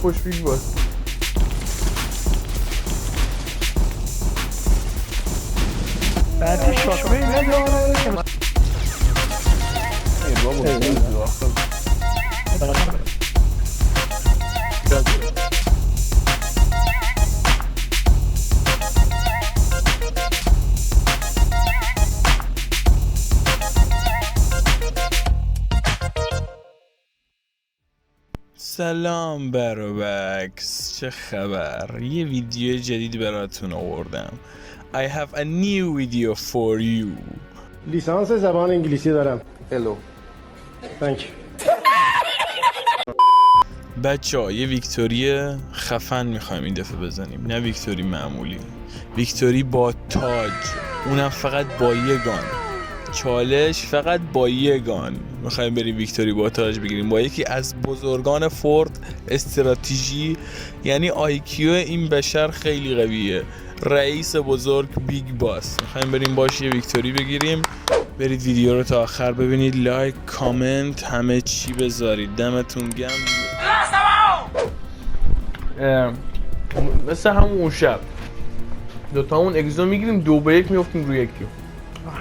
پوش بیگ باس. بعد شاکوی نداره که سلام بروبکس، چه خبر؟ یه ویدیو جدید براتون آوردم. I have a new video for you. لیسانس زبان انگلیسی دارم. هلو. Thank you. بچه‌ها یه ویکتوری خفن میخوایم این دفعه بزنیم، نه ویکتوری معمولی، ویکتوری با تاج، اونم فقط با یه گان. چالش فقط با یه گان میخوایم بریم ویکتوری با تاج بگیریم با یکی از بزرگان فورد استراتژی. یعنی آیکیو این بشر خیلی قویه، رئیس بزرگ بیگ باس. میخوایم بریم باش یه ویکتوری بگیریم. برید ویدیو رو تا آخر ببینید، لایک، کامنت، همه چی بذارید. دمتون گرم. مثل همون شب دوتامون اگزو میگیریم 2-1 میافتیم روی یکی.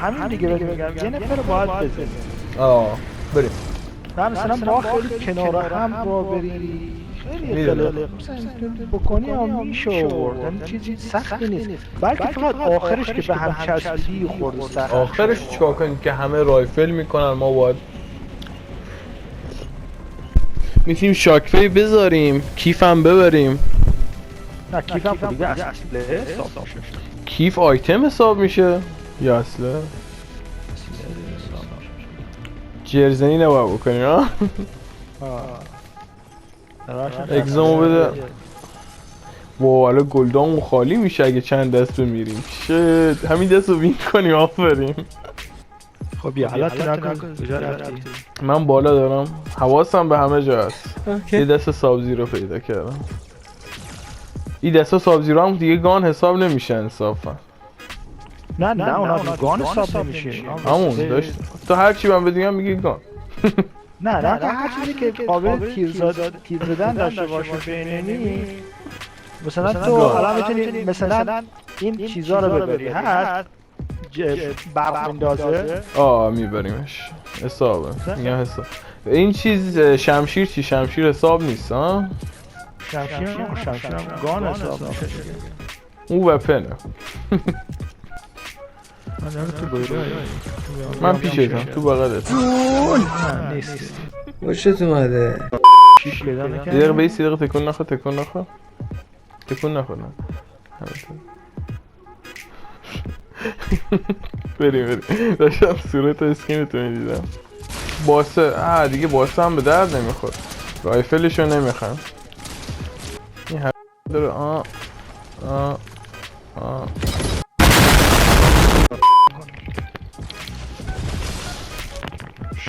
همین دیگه بگم یه نفر رو باید بزنیم. بریم. مثلا با خیلی کنار هم با بری خیلی اختلاف بکنی هم میشه آورد، چیزی سختی نیست، بلکه فقط آخرش که به هم چسبیدی خورده سخت. آخرش چیکار کنیم که همه رایفل میکنن، ما باید میتونیم شاکفی بذاریم، کیف هم ببریم. نه کیف هم دیگه اصله حساب میشه. کیف آیتم حساب میشه یا اصله؟ جرزنی نباید بکنیم ها. اگزامو بده. واو الان گلدامون خالی میشه اگه چند دست بمیریم. شت همین دست رو وین کنیم. آفرین. خب بیا حالت نکن. من بالا دارم، حواسم به همه جا هست. یه دست سابزی رو پیدا کردم. این دستا سابزی رو هم دیگه گان حساب نمیشه انصافا. نه اونا گان حساب نمیشه. همون داشت تو هر چی من بدیم میگی گان. نه هر چیزی که قابل تیر زدن داشته باشه بینی. مثلا تو الان میتونی مثلا این چیزا رو ببری، هست برق میندازه میبریمش حسابه. میگم حساب این چیز شمشیر چی؟ شمشیر حساب نیست ها. شمشیر گان حساب میشه. اون وپنه. من پیشتم تو بغلت. نیست خوشت اومده. شیش لیدر یه دقیقه بیست، یه دقیقه تکون نخور نه. بریم داشتم صورت اسکینتو میدیدم. باسه دیگه باسه هم به درد نمیخور، رایفلشو نمیخوام. این هر داره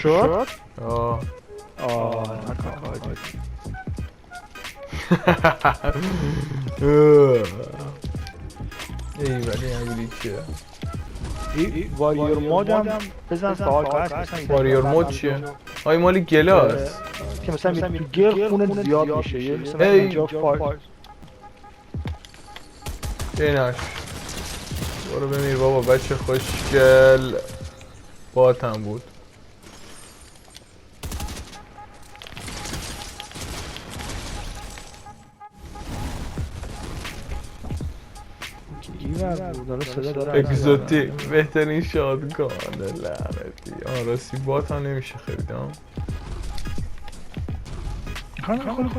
شد؟ ای ولی همینی که واریر مود هم بزن سوال واریر مود چیه؟ آی مالی گلاس که مثلا تو گل خونت زیاد میشه. مثلا اینجا ایناش برو بمیر بابا بچه خوشگل. باتم بود. اگزوتیک بهترین شادگان لعنتی. راستی بات هم نمیشه خریدم. خیلی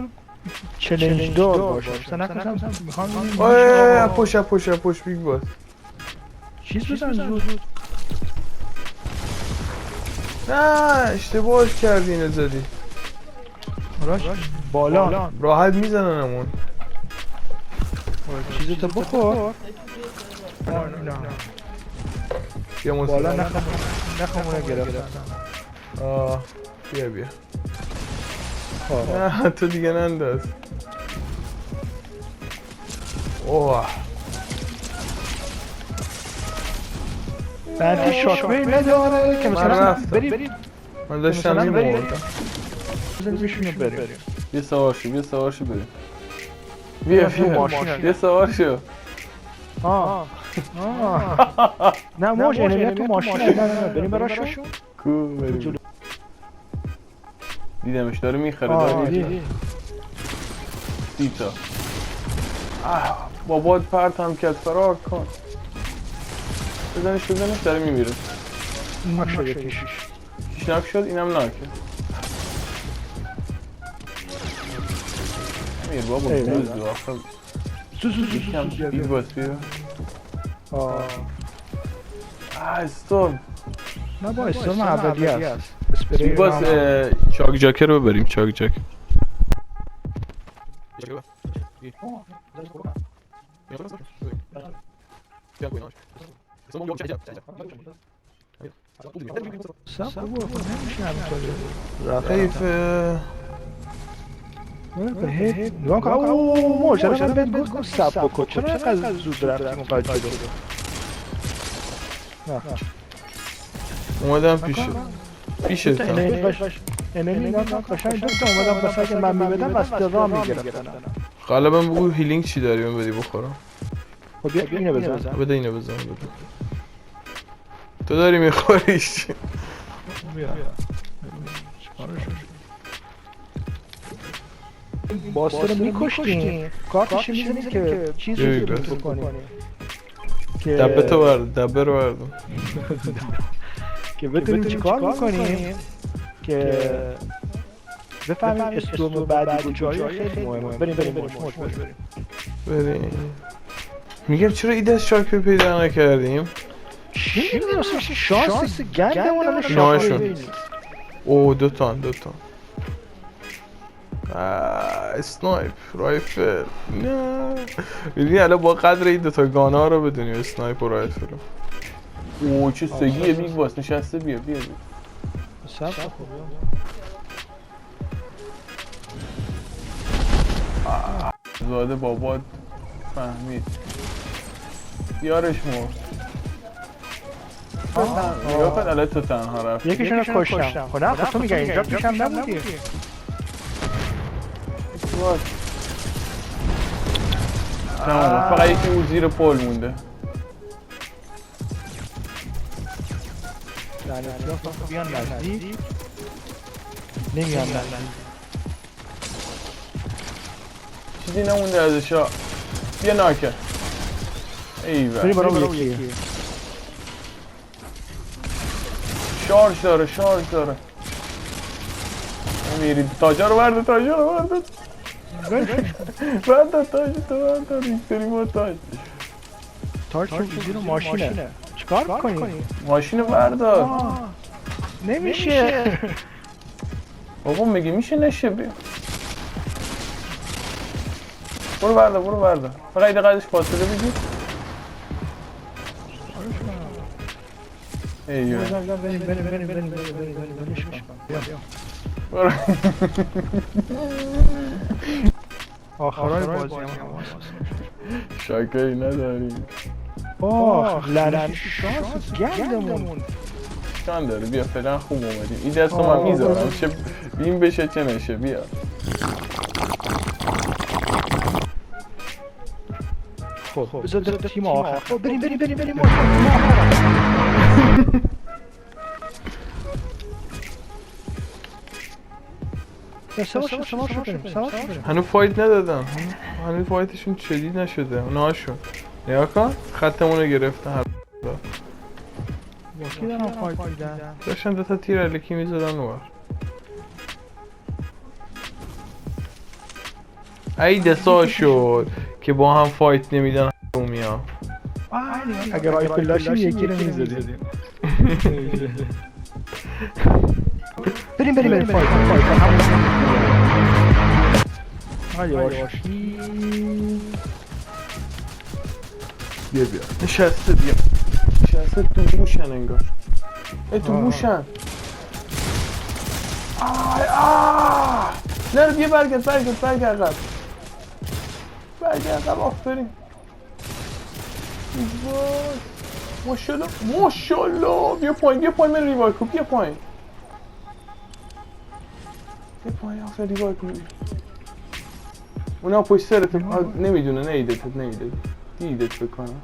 چلنج دار باشه. مثلا میخوام پوش بیگ باس. چیز بزن زود. نه اشتباهش کردی اینو زدی. بالا راحت میزننمون. چیزتو بخور. بیا بالا نخمونه گرفتن. بیا نه تو دیگه ننداز. بعد شاکوی نداره که مثلا من داشتم میموردم. بزنیمشونو بریم. یه سوار شو بریم. بیا یه سوار شو. نه موج انمیه تو ماشین. نه بریم براشون. کو بریم. دیدمش داره میخره داره. دیتا. بابات پرتم کرد فرار کن. بزنش داره میمیره. ماشین کیش ناک شد اینم ناکه. میر بابا دوز دو آخر. یکم بیگ باس بیا. استورم. نه با استورم اولی هست. بیگ باس چاک جاکر رو ببریم چاک جاک. حیفه نگاه کن اوه چرا من بهت گفتم سب بکن چرا اینقدر زود رفتیم اونقدر جلو اومدم پیشت انمی نگاه کن قشنگ دوتا اومدم بس اگه من میبدم از را میگرفتن غالبا بگو هیلینگ چی داری من بدی بخورم. خب بیا اینو بزن بده اینو بزن تو داری میخوریش. باسته رو میکشتیم کارتش میزنیم که چیزی رو تو کنیم دبه تو برد دبه رو بردم که بتونیم چی کار میکنیم که بفهمیم استورم بعدی کجایی خیلی مهمه. بریم میگم چرا ایده از شاک پیدا نکردیم؟ چی میدونم شانس گندمون رو ناشون اوه دوتان اسنایپ رایفل نه ببین الان با قدر این دوتا گانا رو بدونی اسنایپ و رایفل رو. اوه چه سگیه بیگ باس نشسته بیا زاده بابات فهمید یارش مرد. نگاه کن الان تو تنها رفت یکیشونو کشتم. خب نه تو میگه اینجا پیشم نبودی تمام فقط یکی اون زیر پل مونده. بیان نزدیک نمیان نزدیک چیزی نمونده ازشا. بیا ناکه ایوه بریم برام یکی شارژ داره میری تاجا رو برده برده تاج ریکتری با تاج که زیر ماشینه چیکار کنی؟ ماشینو بردار نمیشه بابا میگه میشه نشه بیا برو بردار فقط ایده قدش فاصله بگیر ایوه بریم آخرای بازی هم شاکری نداریم. لعنتی شانس گندمون شان داره بیا فعلا خوب اومدیم این دست رو من میذارم چه بیم بشه چه نشه بیا خب بذار تیم آخر خب بریم سوار بریم هنو فایت ندادم هنو فایتشون شدید نشده اونهاشون نیا کن خطمون رو گرفتن هر کی دارم فایت میدن داشتن دوتا تیر الکی میزدن اونور ای دسا شد که با هم فایت نمیدن رومیا اگر رایفل داشتیم یکی رو میزدیم بریم فایت یواشی بیا نشسته تو موشن انگار تو موشن نه بیا برگرد عقب آفرین ماشالله بیا پایین من ریوایکو بیا پایین یه پایین آخه دیگاه کنی اونا پشت سرت نمیدونه دیدت بکنم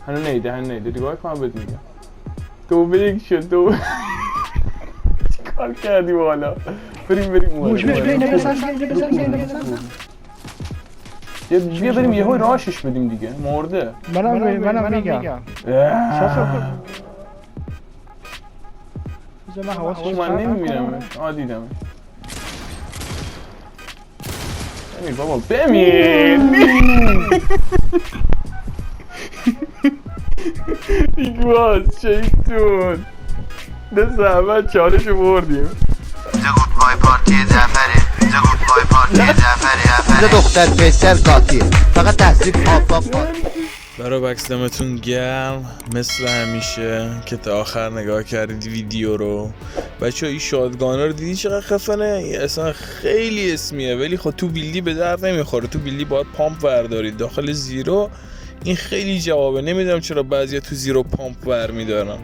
هنو نیده دیگاه کنم بهت میگم 2-1 شد 2 چیکار کردی بالا بریم موش بزن بیا بریم یه های راشش بدیم دیگه مرده منم میگم من نمیبینم دیدم بمیر بابا بمیر بیگواز شیطون دست اول چالشو بردیم اینجا گودبای پارتی زفره اینجا دختر پسر قاطیه فقط تحصیل آب برای بکسدمتون گرم مثل همیشه که تا آخر نگاه کردید ویدیو رو. بچه این شادگانا رو دیدی چقدر خفنه؟ اصلا خیلی اسمیه ولی خب تو بیلدی به درد نمیخوره. تو بیلدی باید پامپ وردارید. داخل زیرو این خیلی جوابه. نمیدونم چرا بعضیا تو زیرو پامپ ور میدارن.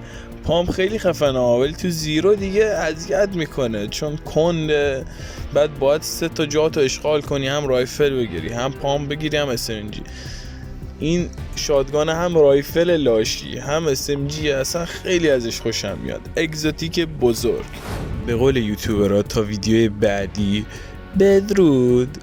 پامپ خیلی خفنه ولی تو زیرو دیگه اذیت میکنه چون کنده. بعد باید 3 تا جاتو اشغال کنی، هم رایفل بگیری هم پامپ بگیری هم SMG. این شادگان هم رایفل لاشی هم SMG اصلا خیلی ازش خوشم میاد. اگزوتیک بزرگ. به قول یوتیوبرها تا ویدیوی بعدی بدرود.